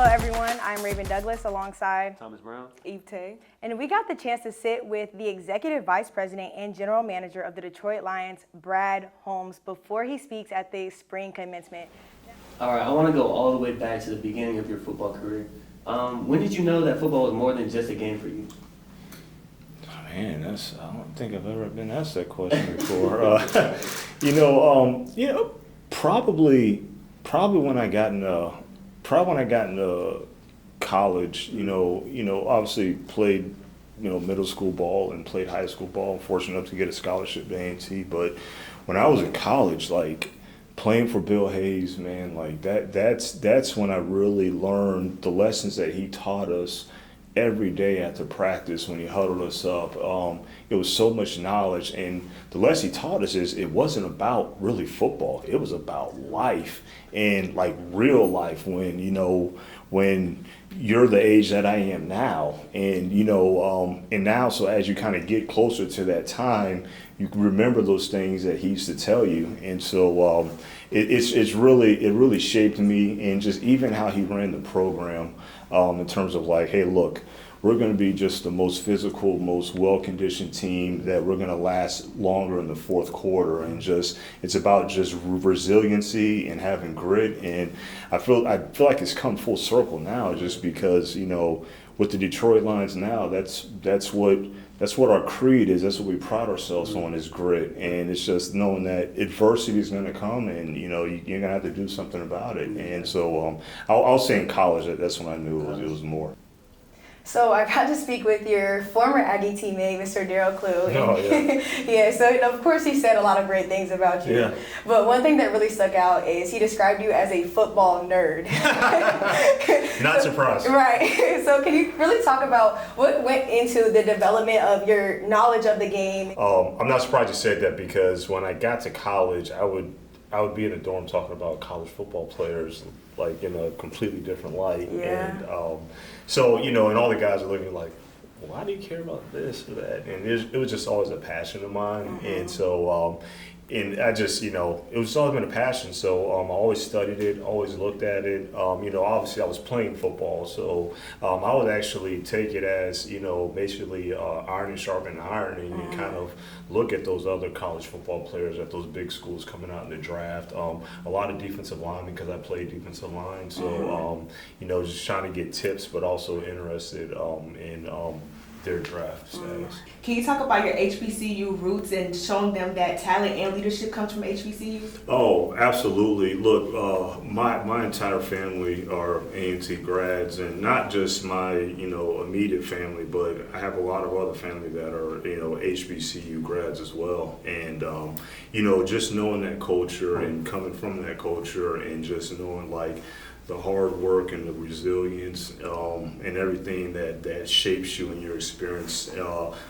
Hello, everyone. I'm Raven Douglas alongside Thomas Brown, Eve Tay. and we got the chance to sit with the Executive Vice President and General Manager of the Detroit Lions, Brad Holmes, before he speaks at the spring commencement. all right, I want to go all the way back to the beginning of your football career. When did you know that football was more than just a game for you? Man, I don't think I've ever been asked that question before. Probably when I got into college, obviously played, middle school ball and played high school ball. I'm fortunate enough to get a scholarship to A&T. But when I was in college, like playing for Bill Hayes, man, like that's when I really learned the lessons that he taught us every day after practice when he huddled us up. It was so much knowledge, and the lesson he taught us is it wasn't about really football. It was about life, and like real life when you're the age that I am now, and and now, so as you kind of get closer to that time, you can remember those things that he used to tell you, and so it really shaped me, and just even how he ran the program, in terms of like, hey, look, we're going to be just the most physical, most well-conditioned team, that we're going to last longer in the fourth quarter, and just it's about just resiliency and having grit. And I feel like it's come full circle now, just because with the Detroit Lions now, that's what our creed is. That's what we pride ourselves on, is grit. And it's just knowing that adversity is going to come, and you're going to have to do something about it. And so I'll say in college that's when I knew it was more. So I got to speak with your former Aggie teammate, Mr. Darryl Clue. Oh, yeah. Yeah, so of course he said a lot of great things about you. Yeah. But one thing that really stuck out is he described you as a football nerd. Not surprised. Right. So can you really talk about what went into the development of your knowledge of the game? I'm not surprised you said that, because when I got to college, I would be in the dorm talking about college football players like in a completely different light. Yeah. And so, and all the guys are looking like, why do you care about this or that? And it was just always a passion of mine. Mm-hmm. And so, and I just, it was always been a passion. So I always studied it, always looked at it. Obviously I was playing football. So I would actually take it as, basically iron and sharpen iron, and you kind of look at those other college football players at those big schools coming out in the draft. A lot of defensive linemen, because I played defensive line. So, just trying to get tips, but also interested in their draft status. Can you talk about your HBCU roots and showing them that talent and leadership comes from HBCUs? Oh, absolutely. Look, my entire family are A&T grads, and not just my immediate family, but I have a lot of other family that are HBCU grads as well. And just knowing that culture and coming from that culture, and just knowing like the hard work and the resilience, and everything that shapes you in your experience.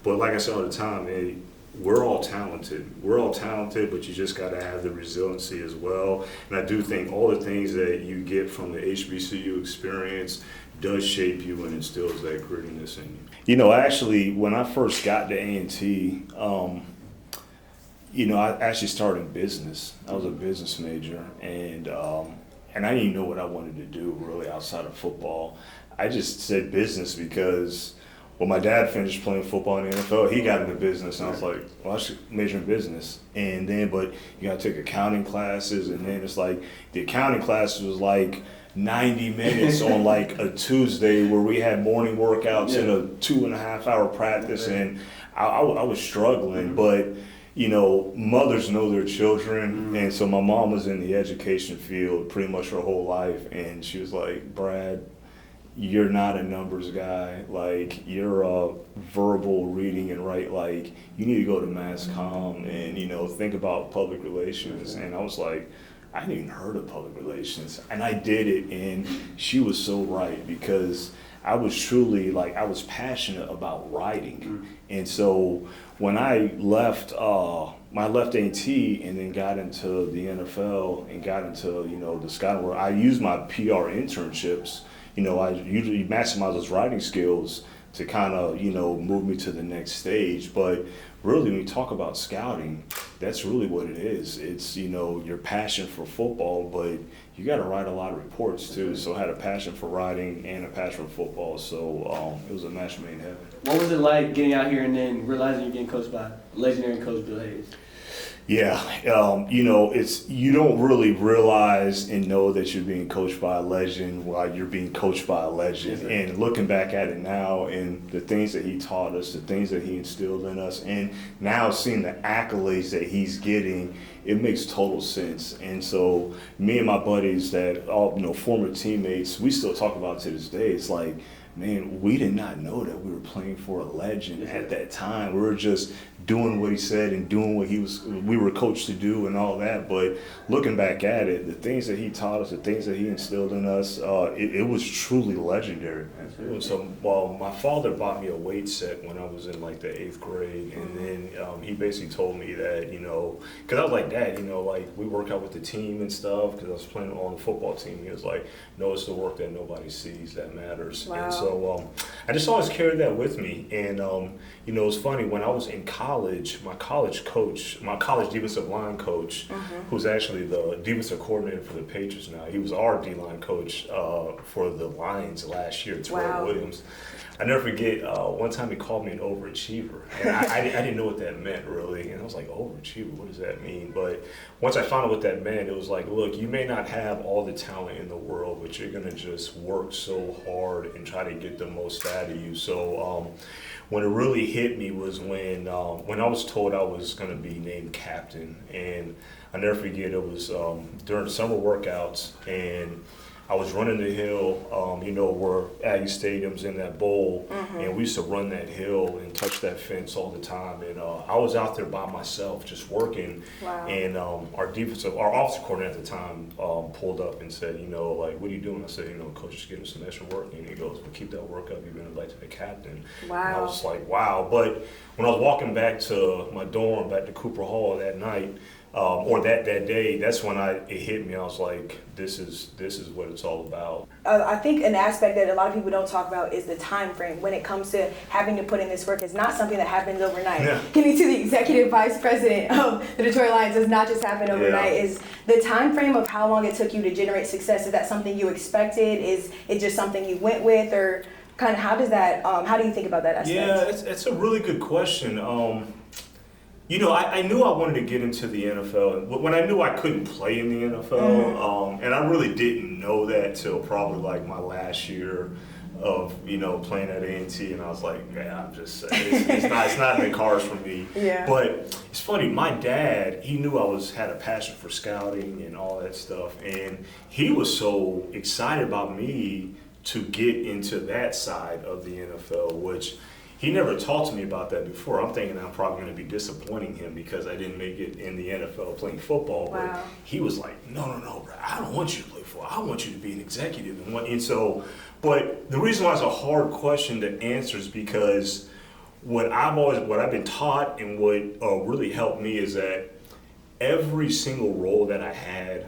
But like I said all the time, we're all talented. We're all talented, but you just got to have the resiliency as well. And I do think all the things that you get from the HBCU experience does shape you and instills that grittiness in you. Actually, when I first got to A&T, I actually started in business. I was a business major, and I didn't even know what I wanted to do really outside of football. I just said business because, well, my dad finished playing football in the NFL. He got into business, and I was like, well, I should major in business. And then, but you got to take accounting classes, and then it's like the accounting classes was like 90 minutes on like a Tuesday, where we had morning workouts and a 2.5 hour practice, and I was struggling, but mothers know their children, and so my mom was in the education field pretty much her whole life, and she was like, Brad, you're not a numbers guy, like you're a verbal reading and write, like you need to go to mass comm and think about public relations. And I was like, I hadn't even heard of public relations, and I did it, and she was so right, because I was truly I was passionate about writing. And so when I left A&T and then got into the NFL and got into the scouting world, I used my PR internships. I usually maximize those writing skills to kind of move me to the next stage. But really, when you talk about scouting, that's really what it is. It's, you know, your passion for football, but you got to write a lot of reports too. So I had a passion for writing and a passion for football. So it was a match made in heaven. What was it like getting out here and then realizing you're getting coached by legendary coach Bill Hayes? Yeah, you know, it's you don't really realize and know that you're being coached by a legend while you're being coached by a legend. Yes, and looking back at it now, and the things that he taught us, the things that he instilled in us, and now seeing the accolades that he's getting, it makes total sense. And so, me and my buddies that all, you know, former teammates, we still talk about to this day. It's like, man, we did not know that we were playing for a legend at that time. We were just doing what he said and doing what we were coached to do and all that. But looking back at it, the things that he taught us, the things that he instilled in us, it was truly legendary. Absolutely. So, well, my father bought me a weight set when I was in like the 8th grade, and then he basically told me that, you know, because I was like, Dad, you know, like we work out with the team and stuff, because I was playing on the football team. He was like, no, it's the work that nobody sees that matters. Wow. And so I just always carried that with me. And, you know, it's funny, when I was in college, my college defensive line coach, who's actually the defensive coordinator for the Patriots now, he was our D-line coach for the Lions last year, Terrell Williams. I never forget, one time he called me an overachiever, and I didn't know what that meant really, and I was like, overachiever, what does that mean? But once I found out what that meant, it was like, look, you may not have all the talent in the world, but you're gonna just work so hard and try to get the most out of you. So when it really hit me was when I was told I was gonna be named captain, and I never forget, it was during summer workouts, and I was running the hill, you know, where Aggie Stadium's in that bowl, and we used to run that hill and touch that fence all the time. And I was out there by myself just working, and our offensive coordinator at the time pulled up and said, you know, like, what are you doing? I said, you know, coach is getting some extra work. And he goes, well, keep that work up. You've been elected a captain. Wow. And I was like, wow. But when I was walking back to my dorm, back to Cooper Hall that night, or that day, that's when it hit me. I was like, this is what it's all about. I think an aspect that a lot of people don't talk about is the time frame when it comes to having to put in this work. It's not something that happens overnight. Yeah. Getting to the executive vice president of the Detroit Lions does not just happen overnight. Is the time frame of how long it took you to generate success, is that something you expected? Is it just something you went with, or kind of how do you think about that aspect? Yeah, it's a really good question. You know, I knew I wanted to get into the NFL. When I knew I couldn't play in the NFL, and I really didn't know that till probably like my last year of, you know, playing at A&T, and I was like, man, it's not in the cards for me. Yeah. But it's funny, my dad, he knew I had a passion for scouting and all that stuff, and he was so excited about me to get into that side of the NFL, which he never talked to me about that before. I'm thinking I'm probably going to be disappointing him because I didn't make it in the NFL playing football. Wow. But he was like, no, bro, I don't want you to play football. I want you to be an executive. And so, but the reason why it's a hard question to answer is because what I've been taught and what really helped me is that every single role that I had,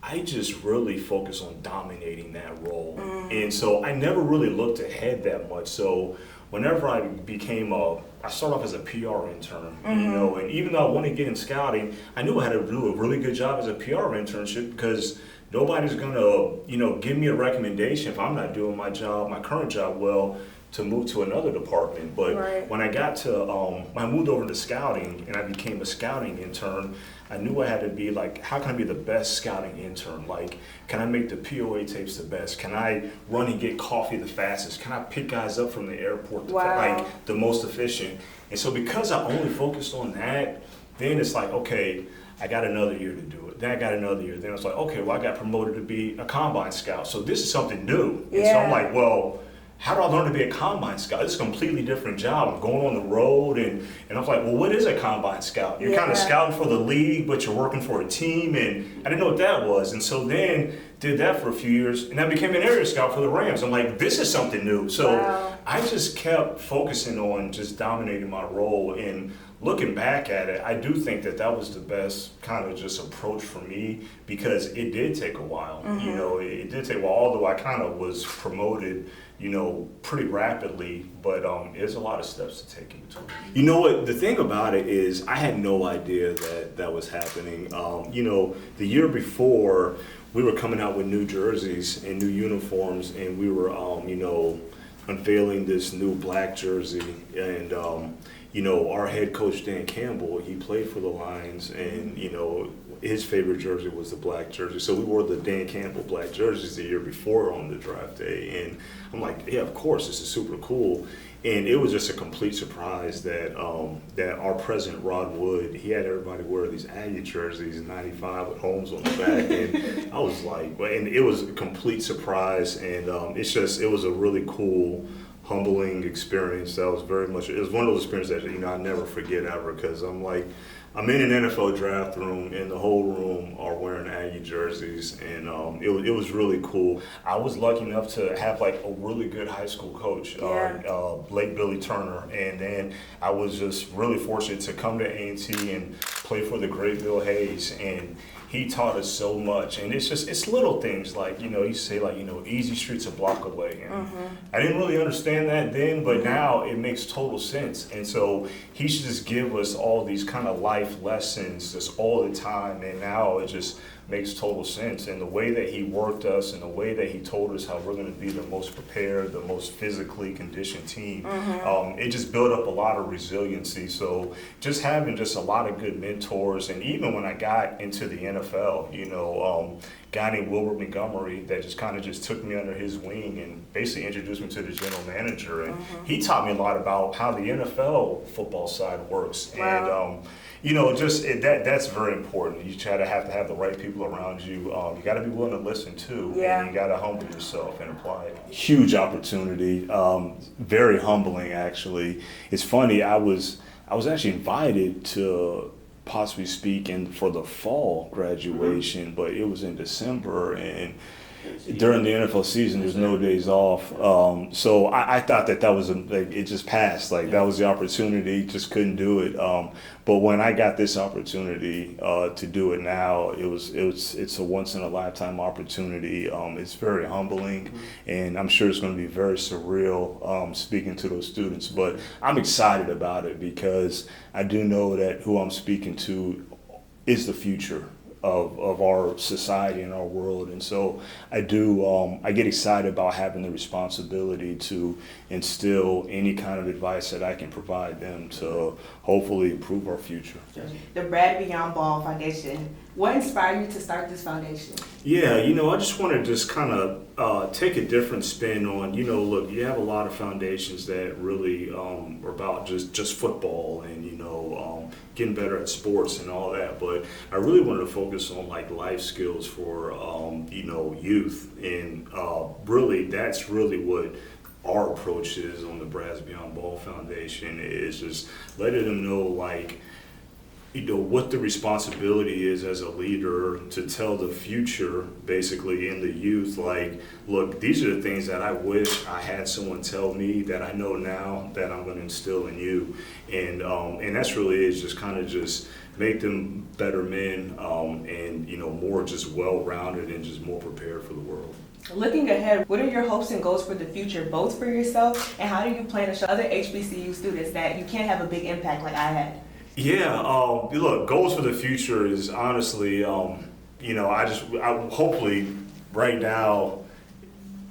I just really focused on dominating that role. And so I never really looked ahead that much. So whenever I started off as a PR intern, you know, and even though I wanted to get in scouting, I knew I had to do a really good job as a PR internship because nobody's gonna, you know, give me a recommendation if I'm not doing my current job well, to move to another department. But when I got to, I moved over to scouting and I became a scouting intern, I knew I had to be like, how can I be the best scouting intern? Like, can I make the POA tapes the best? Can I run and get coffee the fastest? Can I pick guys up from the airport like the most efficient? And so because I only focused on that, then it's like, okay, I got another year to do it. Then I got another year. Then it's like, okay, well, I got promoted to be a combine scout. So this is something new. And so I'm like, well, how do I learn to be a combine scout? It's a completely different job. I'm going on the road, and I was like, well, what is a combine scout? You're kind of scouting for the league, but you're working for a team, and I didn't know what that was. And so then did that for a few years, and I became an area scout for the Rams. I'm like, this is something new. So I just kept focusing on just dominating my role and looking back at it, I do think that that was the best kind of just approach for me, because it did take a while. You know, it did take a while, although I kind of was promoted, you know, pretty rapidly, but there's a lot of steps to take in between. You know what, the thing about it is I had no idea that that was happening. You know, the year before, we were coming out with new jerseys and new uniforms, and we were, you know, unveiling this new black jersey. And, you know, our head coach, Dan Campbell, he played for the Lions, and, you know, his favorite jersey was the black jersey. So we wore the Dan Campbell black jerseys the year before on the draft day. And I'm like, yeah, of course, this is super cool. And it was just a complete surprise that that our president, Rod Wood, he had everybody wear these Aggie jerseys in '95 with Holmes on the back. And I was like, and it was a complete surprise. And it was a really cool, humbling experience. That was very much, it was one of those experiences that, you know, I never forget ever, because I'm like, I'm in an NFL draft room, and the whole room are wearing Aggie jerseys, and it was really cool. I was lucky enough to have like a really good high school coach, late Billy Turner, and then I was just really fortunate to come to A&T and play for the great Bill Hayes, and he taught us so much. And it's little things like, you know, you say like, you know, easy streets a block away. And I didn't really understand that then, but now it makes total sense. And so he should just give us all these kind of life lessons just all the time. And now it just makes total sense. And the way that he worked us, and the way that he told us how we're going to be the most prepared, the most physically conditioned team, it just built up a lot of resiliency. So just having just a lot of good mentors. And even when I got into the NFL, you know, guy named Wilbert Montgomery that just kind of just took me under his wing and basically introduced me to the general manager. And he taught me a lot about how the NFL football side works. Wow. And, you know, just that's very important. You try to have the right people around you. You got to be willing to listen too. Yeah. And you got to humble yourself and apply it. Huge opportunity. Very humbling, actually. It's funny. I was actually invited to possibly speak for the fall graduation, but it was in December, and during the NFL season, there's no days off. So I thought that was it just passed. Like that was the opportunity, just couldn't do it. But when I got this opportunity to do it now, it's a once in a lifetime opportunity. It's very humbling, and I'm sure it's going to be very surreal speaking to those students. But I'm excited about it, because I do know that who I'm speaking to is the future of our society and our world. And so I get excited about having the responsibility to instill any kind of advice that I can provide them to hopefully improve our future. The Brad Beyond Ball Foundation. What inspired you to start this foundation? Yeah, you know, I just want to just kind of take a different spin on, you know, look, you have a lot of foundations that really are about just football and, you know, getting better at sports and all that. But I really wanted to focus on like life skills for, you know, youth. And really, that's really what our approach is on the Brad Beyond Ball Foundation, is just letting them know, like, you know, what the responsibility is as a leader to tell the future, basically, in the youth, like, look, these are the things that I wish I had someone tell me that I know now that I'm going to instill in you. And that's really is just kind of just make them better men, and, you know, more just well-rounded and just more prepared for the world. Looking ahead, what are your hopes and goals for the future, both for yourself, and how do you plan to show other HBCU students that you can have a big impact like I had? Yeah, look, goals for the future is honestly, you know, I hopefully right now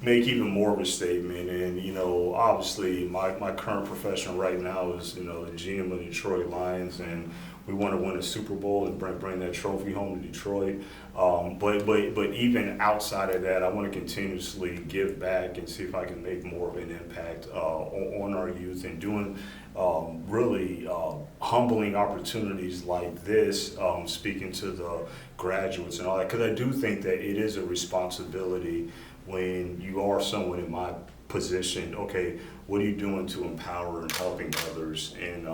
make even more of a statement. And, you know, obviously my current profession right now is, you know, the GM of the Detroit Lions, and we want to win a Super Bowl and bring that trophy home to Detroit. But even outside of that, I want to continuously give back and see if I can make more of an impact on our youth, and doing really humbling opportunities like this, speaking to the graduates and all that, because I do think that it is a responsibility when you are someone in my position. Okay, what are you doing to empower and helping others? And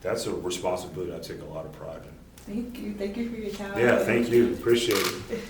that's a responsibility I take a lot of pride in. Thank you for your time. Yeah, thank you. Appreciate it.